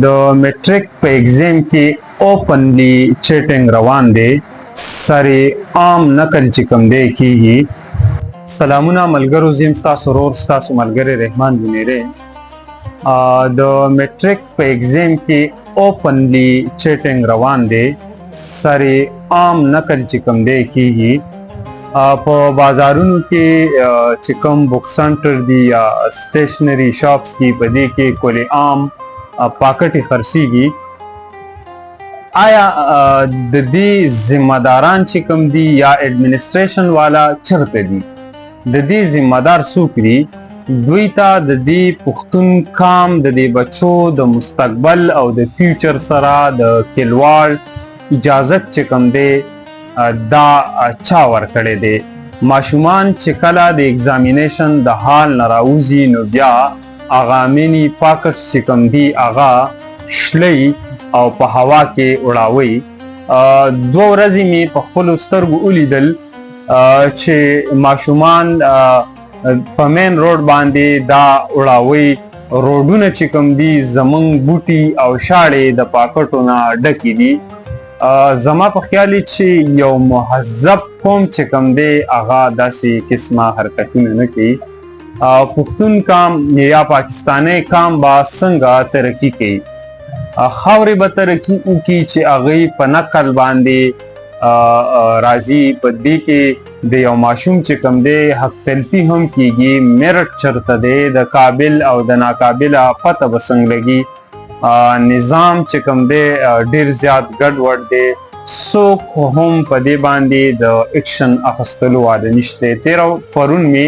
د میټریک په ایگزام کې اوپنلی چیټینګ روان دی، سره عام نقل چې کوم دی کیږي. سلامونه ملګرو، زم ستاسو ورور ستاسو ملګری رحمان بنيره. د میټریک په ایگزام کې اوپنلی چیټینګ روان دی، سره عام نقل چې کوم دی کیږي. په بازارونو کې چې کوم بک سنټر دی یا سټیشنری شاپس دي، په دې کې کل عام پاکټي خرڅیږي. آیا د دې ذمہ داران چې کوم دي یا ایڈمنسټریشن والا چرته دي؟ د دې ذمہ دار څوک دي؟ دوی ته د دې پښتون کام د دې بچو د مستقبل او د فیوچر سره د کلواړ اجازت چې کوم دی دا چا ورکړی دی؟ ماشومان چې کله د ایگزامینیشن د حال نه راوځي نو بیا هغه مینی پاکټ چې کوم دی هغه شلی او په هوا کې اړاوي. 2 ورځې مې په خپلو سترګو ولیدل چې ماشومان په مین روډ باندې دا اړاوي. روډونه چې کوم دي زمونږ بوټي او شاړې د پاکټو نه ډکې دي. زما په خیال چې یو مهذب قوم چې کوم دی هغه داسې قسمه حرکتونه نه کوي. پښتون کام یا پاکستانی کام با څنګه ترقی کوي؟ خاورې به ترقی وکړي چې هغوی په نقل باندې راځي. په دې کې د یو ماشوم چې کوم دی حق تلفي هم کیږي. میرټ چرته دی؟ د قابل او د ناقابله پته به څنګه لګي؟ نظام چې کوم دی ډیر زیات ګډوډ دی. څوک هم په دې باندې د اکشن اخیستلو واده نشته. پرون مې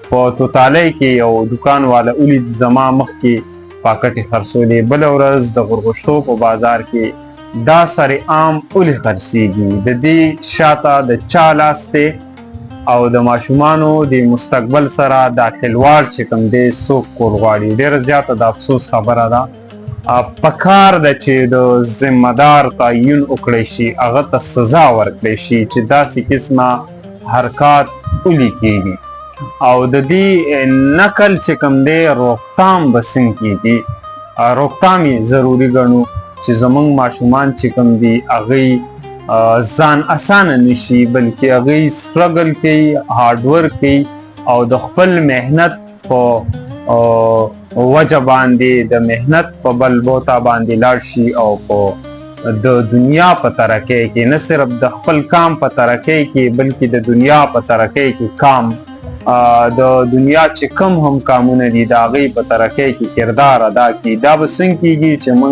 په توتالۍ کې یو دکان والا ولید زما مخکې پاکټې خرڅولې. بله ورځ د غورغشتو په بازار کې دا سره عام ولې خرڅیږي؟ د دې شاته د چا لاس دی؟ او د ماشومانو د مستقبل سره دا کلواړ چې کوم دی څوک کول غواړي؟ ډیره زیاته د افسوس خبره ده. پکار ده چې د ذمہ دار تعین وکړی شي، هغه ته سزا ورکړی شي چې داسې قسمه حرکات ولې کیږي. او د دې نقل چې کوم دی روکتام به څنګه کیږي؟ روکتام یې ضروري ګڼو چې زمونږ ماشومان چې کوم دي هغوی ځان اسانه نشي، بلکې هغوی سټرګل کوي، هارډ ورک کوي او د خپل محنت په وجه باندې د محنت په بلبوتا باندې لاړ شي او په د دنیا په ترقۍ کې، نه صرف د خپل کام په ترقۍ کې بلکې د دنیا په ترقۍ کې کام د دنیا چې کم هم کامونه دي د هغوی په ترقۍ کې کردار ادا کړي. دا به څنګه کیږي چې